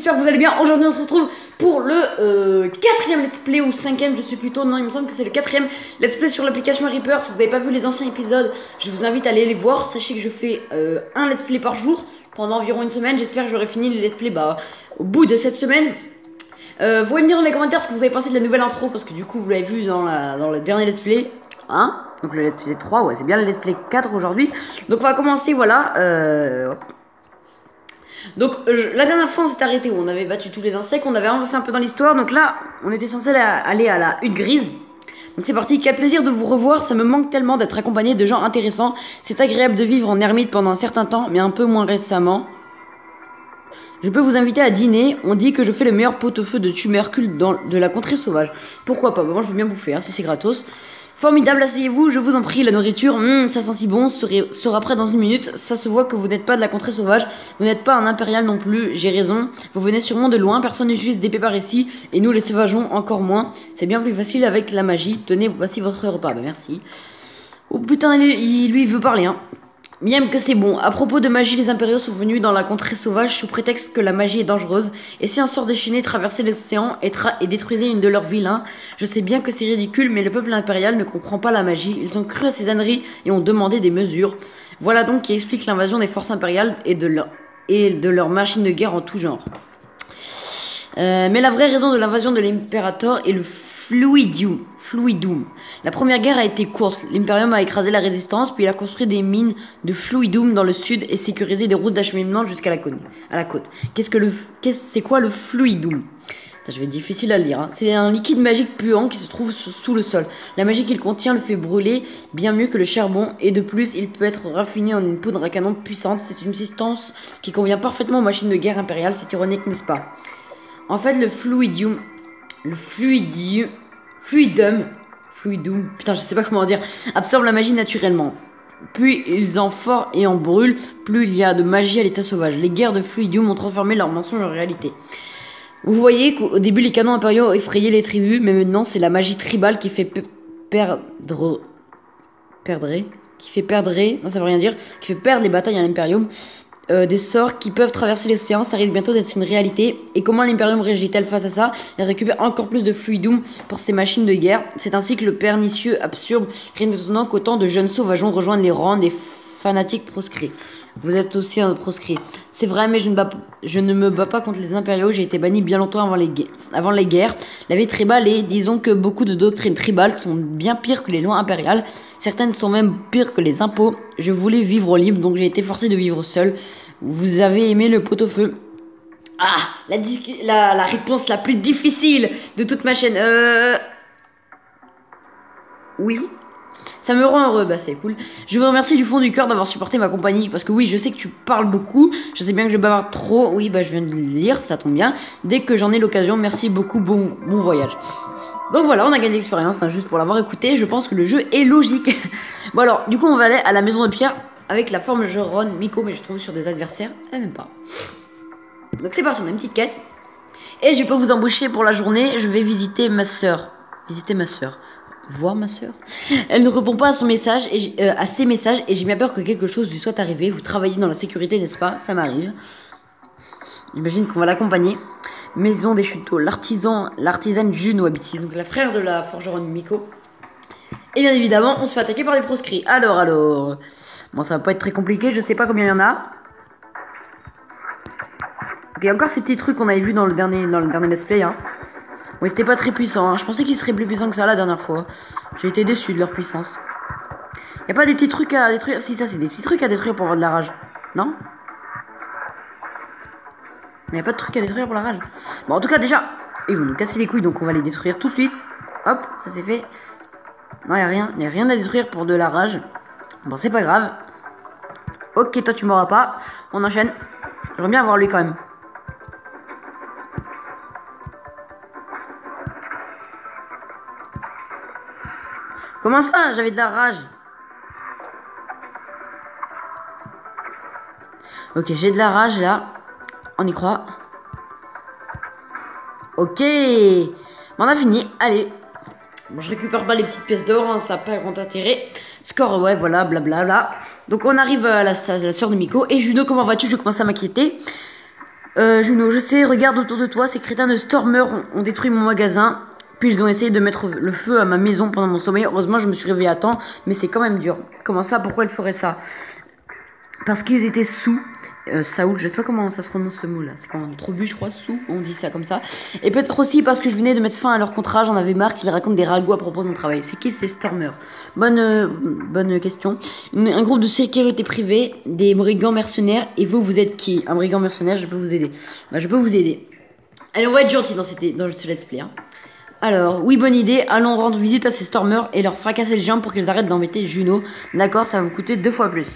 j'espère que vous allez bien. Aujourd'hui on se retrouve pour le quatrième let's play ou cinquième, je sais plutôt, non il me semble que c'est le quatrième let's play sur l'application Reaper. Si vous n'avez pas vu les anciens épisodes, je vous invite à aller les voir. Sachez que je fais un let's play par jour pendant environ une semaine. J'espère que j'aurai fini les let's play au bout de cette semaine. Vous pouvez me dire dans les commentaires ce que vous avez pensé de la nouvelle intro, parce que du coup vous l'avez vu dans le dernier let's play, hein. Donc le let's play 3, ouais c'est bien le let's play 4 aujourd'hui. Donc on va commencer, voilà. Donc la dernière fois on s'est arrêté où on avait battu tous les insectes, on avait avancé un peu dans l'histoire. Donc là on était censé aller à la hutte grise. Donc c'est parti, quel plaisir de vous revoir, ça me manque tellement d'être accompagné de gens intéressants. C'est agréable de vivre en ermite pendant un certain temps, mais un peu moins récemment. Je peux vous inviter à dîner, on dit que je fais le meilleur pot-au-feu de tubercules de la contrée sauvage. Pourquoi pas, moi je veux bien bouffer, hein, si c'est gratos. Formidable, asseyez-vous, je vous en prie, la nourriture, ça sent si bon, sera prêt dans une minute. Ça se voit que vous n'êtes pas de la contrée sauvage, vous n'êtes pas un impérial non plus, j'ai raison. Vous venez sûrement de loin, personne n'utilise d'épée par ici, et nous les sauvageons encore moins. C'est bien plus facile avec la magie, tenez, voici votre repas, bah merci. Oh putain, lui il veut parler, hein. Bien que c'est bon. À propos de magie, les impériaux sont venus dans la contrée sauvage sous prétexte que la magie est dangereuse. Et si un sort déchaîné traversait l'océan et détruisait une de leurs villes, hein, je sais bien que c'est ridicule, mais le peuple impérial ne comprend pas la magie. Ils ont cru à ces âneries et ont demandé des mesures. Voilà donc qui explique l'invasion des forces impériales et de leurs machines de guerre en tout genre. Mais la vraie raison de l'invasion de l'impérator est le fluidum. La première guerre a été courte. L'Imperium a écrasé la résistance, puis il a construit des mines de fluidum dans le sud et sécurisé des routes d'acheminement jusqu'à la côte. C'est quoi le fluidum? Ça, je vais être difficile à le lire, hein. C'est un liquide magique puant qui se trouve sous le sol. La magie qu'il contient le fait brûler bien mieux que le charbon, et de plus, il peut être raffiné en une poudre à canon puissante. C'est une substance qui convient parfaitement aux machines de guerre impériales. C'est ironique, n'est-ce pas? En fait, le fluidum, putain je sais pas comment dire, absorbe la magie naturellement. Plus ils en forent et en brûlent, plus il y a de magie à l'état sauvage. Les guerres de fluidum ont transformé leurs mensonges en réalité. Vous voyez qu'au début les canons impériaux effrayaient les tribus, mais maintenant c'est la magie tribale qui fait perdre les batailles à l'impérium. Des sorts qui peuvent traverser l'océan, ça risque bientôt d'être une réalité. Et comment l'Imperium réagit-elle face à ça? Elle récupère encore plus de fluidum pour ses machines de guerre. C'est ainsi que le pernicieux absurde, rien d'étonnant qu'autant de jeunes sauvageons rejoignent les rangs des fanatiques proscrits. Vous êtes aussi un proscrit. C'est vrai, mais je ne me bats pas contre les impériaux. J'ai été banni bien longtemps avant les guerres. La vie tribale, et disons que beaucoup de doctrines tribales sont bien pires que les lois impériales. Certaines sont même pires que les impôts. Je voulais vivre libre, donc j'ai été forcé de vivre seul. Vous avez aimé le pot-au-feu? Ah, la réponse la plus difficile de toute ma chaîne. Oui. Ça me rend heureux, bah c'est cool. Je vous remercie du fond du cœur d'avoir supporté ma compagnie. Parce que oui, je sais que tu parles beaucoup. Je sais bien que je bavarde trop. Oui, bah je viens de le dire, ça tombe bien. Dès que j'en ai l'occasion, merci beaucoup, bon voyage. Donc voilà, on a gagné l'expérience, hein, juste pour l'avoir écouté. Je pense que le jeu est logique. Bon alors, du coup on va aller à la maison de pierre avec la forme Joron Miko, mais je trouve sur des adversaires, même pas. Donc c'est parti, on a une petite caisse. Et je peux vous embaucher pour la journée. Je vais visiter ma soeur. Voir ma soeur. Elle ne répond pas à ses messages et j'ai bien peur que quelque chose lui soit arrivé. Vous travaillez dans la sécurité, n'est-ce pas? Ça m'arrive. J'imagine qu'on va l'accompagner. Maison des chuteaux, l'artisane Juno habite, donc la frère de la forgeronne Miko. Et bien évidemment, on se fait attaquer par des proscrits. Alors. Bon, ça va pas être très compliqué, je sais pas combien il y en a. Ok, encore ces petits trucs qu'on avait vus dans le dernier let's play, hein. Oui, c'était pas très puissant, hein. Je pensais qu'ils seraient plus puissants que ça la dernière fois. J'ai été déçu de leur puissance. Y a pas des petits trucs à détruire? Si, ça c'est des petits trucs à détruire pour avoir de la rage. Non? Y a pas de trucs à détruire pour la rage. Bon, en tout cas, déjà, ils vont nous casser les couilles, donc on va les détruire tout de suite. Hop, ça c'est fait. Non, y a rien à détruire pour de la rage. Bon, c'est pas grave. Ok, toi tu m'auras pas. On enchaîne. J'aimerais bien avoir lui quand même. Comment ça? J'avais de la rage. Ok, j'ai de la rage là. On y croit. Ok. On a fini. Allez. Bon, je récupère pas les petites pièces d'or, hein, ça n'a pas grand intérêt. Score, ouais, voilà, blablabla. Donc on arrive à la soeur de Miko. Et Juno, comment vas-tu? Je commence à m'inquiéter. Juno, je sais, regarde autour de toi, ces crétins de Stormer ont détruit mon magasin. Puis ils ont essayé de mettre le feu à ma maison pendant mon sommeil. Heureusement, je me suis réveillée à temps, mais c'est quand même dur. Comment ça? Pourquoi ils feraient ça? Parce qu'ils étaient sous. Saoul, je sais pas comment ça se prononce ce mot là. C'est quand on est trop bu, je crois, sous. On dit ça comme ça. Et peut-être aussi parce que je venais de mettre fin à leur contrat. J'en avais marre qu'ils racontent des ragots à propos de mon travail. C'est qui ces Stormers? Bonne question. Un groupe de sécurité privée, des brigands mercenaires. Et vous, vous êtes qui? Un brigand mercenaire, je peux vous aider. Bah, je peux vous aider. Allez, on va être gentil dans ce let's play. Hein. Alors, oui, bonne idée. Allons rendre visite à ces Stormers et leur fracasser les jambes pour qu'ils arrêtent d'embêter Juno. D'accord, ça va vous coûter 2 fois plus.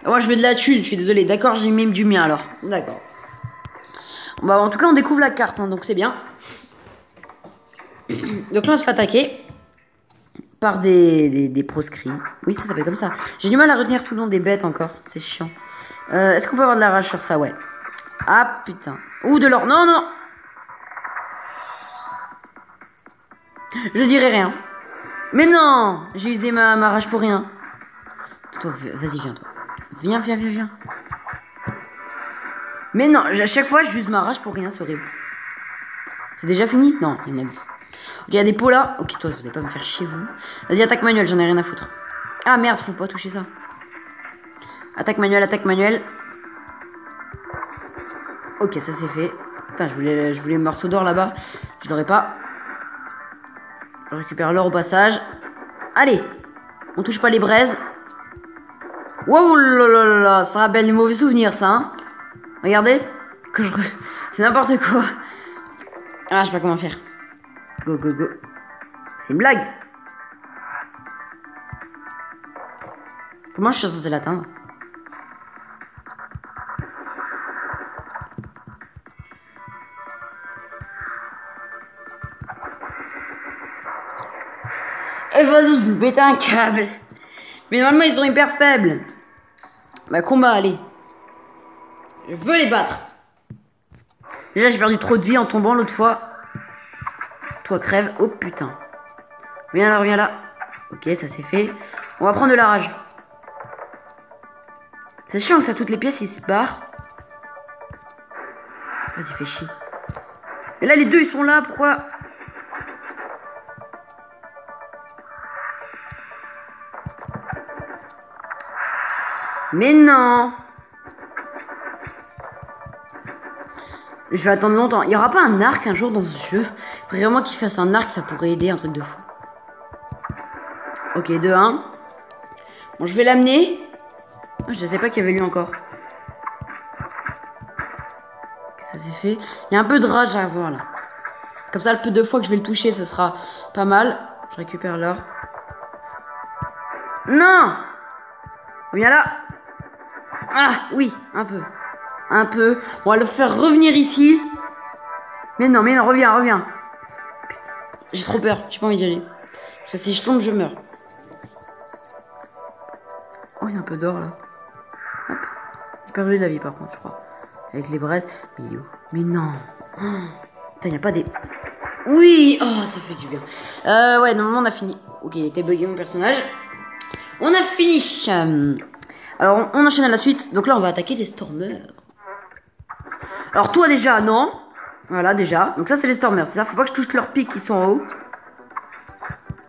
Moi je veux de la thune, je suis désolé. D'accord, j'ai même du mien alors. D'accord. Bah, en tout cas, on découvre la carte, hein, donc c'est bien. Donc là, on se fait attaquer par des proscrits. Oui, ça s'appelle comme ça. J'ai du mal à retenir tout le nom des bêtes encore. C'est chiant. Est-ce qu'on peut avoir de la rage sur ça? Ouais. Ah putain. Ou de l'or. Non, non. Je dirais rien. Mais non, j'ai usé ma rage pour rien. Toi, vas-y, viens, toi. Viens. Mais non, à chaque fois, je use ma rage pour rien, c'est horrible. C'est déjà fini? Non, il y en a plus. Il y a des pots là. Ok, toi, vous allez pas me faire chier, vous. Vas-y, attaque manuelle, j'en ai rien à foutre. Ah merde, faut pas toucher ça. Attaque manuelle. Ok, ça c'est fait. Putain, je voulais le morceau d'or là-bas. Je l'aurais pas. Je récupère l'or au passage. Allez, on touche pas les braises. Wow, là, ça rappelle des mauvais souvenirs, ça, hein. Regardez. C'est n'importe quoi. Ah, je sais pas comment faire. Go. C'est une blague. Comment je suis censé l'atteindre? Et vas-y, je vais péter un câble. Mais normalement, ils sont hyper faibles. Bah, combat, allez. Je veux les battre. Déjà, j'ai perdu trop de vie en tombant l'autre fois. Toi, crève. Oh, putain. Viens là. Ok, ça c'est fait. On va prendre de la rage. C'est chiant que ça, toutes les pièces, ils se barrent. Vas-y, fais chier. Mais là, les deux, ils sont là. Pourquoi? Mais non. Je vais attendre longtemps. Il n'y aura pas un arc un jour dans ce jeu? Vraiment qu'il fasse un arc, ça pourrait aider, un truc de fou. Ok, 2-1. Bon, je vais l'amener. Oh, je ne sais pas qu'il y avait lui encore. Ok, ça c'est fait. Il y a un peu de rage à avoir là. Comme ça, le peu de fois que je vais le toucher, ce sera pas mal. Je récupère l'or. Non! Viens là. Ah, oui, un peu. On va le faire revenir ici. Mais non, reviens. Putain, j'ai trop peur, j'ai pas envie d'y aller. Parce que si je tombe, je meurs. Oh, il y a un peu d'or là. Hop. J'ai perdu de la vie par contre, je crois. Avec les braises. Mais il est où? Mais non. Oh. Putain, il n'y a pas des... Oui. Oh, ça fait du bien. Ouais, normalement on a fini. Ok, il était bugué mon personnage. On a fini. Alors, on enchaîne à la suite. Donc là, on va attaquer les Stormers. Alors, toi, déjà, non. Voilà, déjà. Donc ça, c'est les Stormers. C'est ça, faut pas que je touche leurs pics qui sont en haut.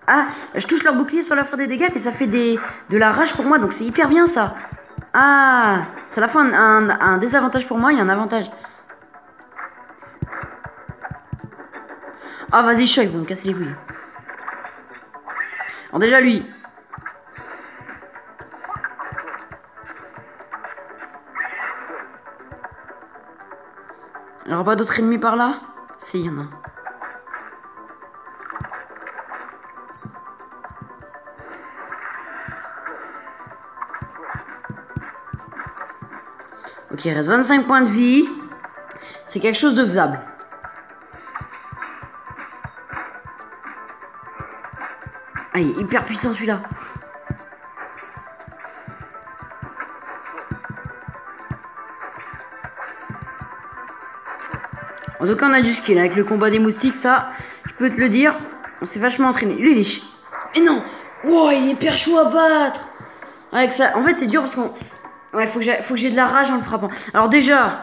Ah, je touche leur bouclier sur leur faire des dégâts, mais ça fait de la rage pour moi. Donc c'est hyper bien, ça. Ah, ça a la fois un désavantage pour moi et un avantage. Ah, vas-y, chat, ils vont me casser les couilles. Alors déjà, lui... Il n'y aura pas d'autres ennemis par là? Si, il y en a. Ok, il reste 25 points de vie. C'est quelque chose de faisable. Ah, il est hyper puissant celui-là. En tout cas, on a du skill avec le combat des moustiques, ça, je peux te le dire. On s'est vachement entraîné. Lui, il est Mais non. Wow, il est hyper chaud à battre. Avec ça, en fait, c'est dur parce qu'on... Ouais, faut que j'ai de la rage en le frappant. Alors déjà...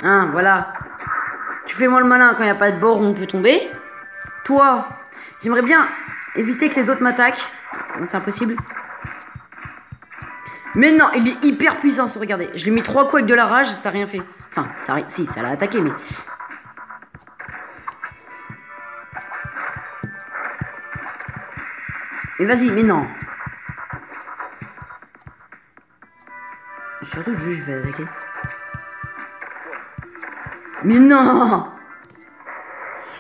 Hein, voilà. Tu fais moi le malin quand il n'y a pas de bord où on peut tomber. Toi, j'aimerais bien éviter que les autres m'attaquent. C'est impossible. Mais non, il est hyper puissant, ce regardez. Je lui ai mis 3 coups avec de la rage, ça n'a rien fait. Enfin, si, ça l'a attaqué, mais... Mais vas-y, mais non. Surtout, je vais attaquer. Mais non.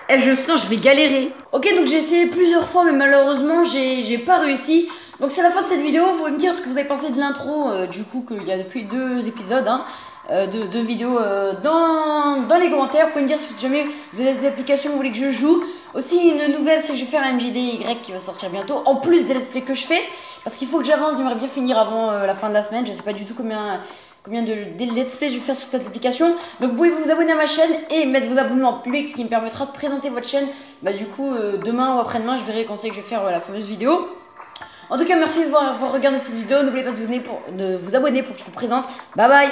Eh, je sens, je vais galérer. Ok, donc j'ai essayé plusieurs fois, mais malheureusement, j'ai pas réussi. Donc c'est la fin de cette vidéo. Vous pouvez me dire ce que vous avez pensé de l'intro, du coup, qu'il y a depuis 2 épisodes, hein, de vidéos dans les commentaires. Vous pouvez me dire si jamais vous avez des applications que vous voulez que je joue. Aussi, une nouvelle, c'est que je vais faire un MJDY qui va sortir bientôt, en plus des let's play que je fais. Parce qu'il faut que j'avance, j'aimerais bien finir avant la fin de la semaine. Je sais pas du tout combien de let's play je vais faire sur cette application. Donc vous pouvez vous abonner à ma chaîne et mettre vos abonnements en public, ce qui me permettra de présenter votre chaîne. Bah du coup demain ou après-demain je verrai quand c'est que je vais faire la fameuse vidéo. En tout cas merci d'avoir regardé cette vidéo. N'oubliez pas de vous abonner pour que je vous présente. Bye bye.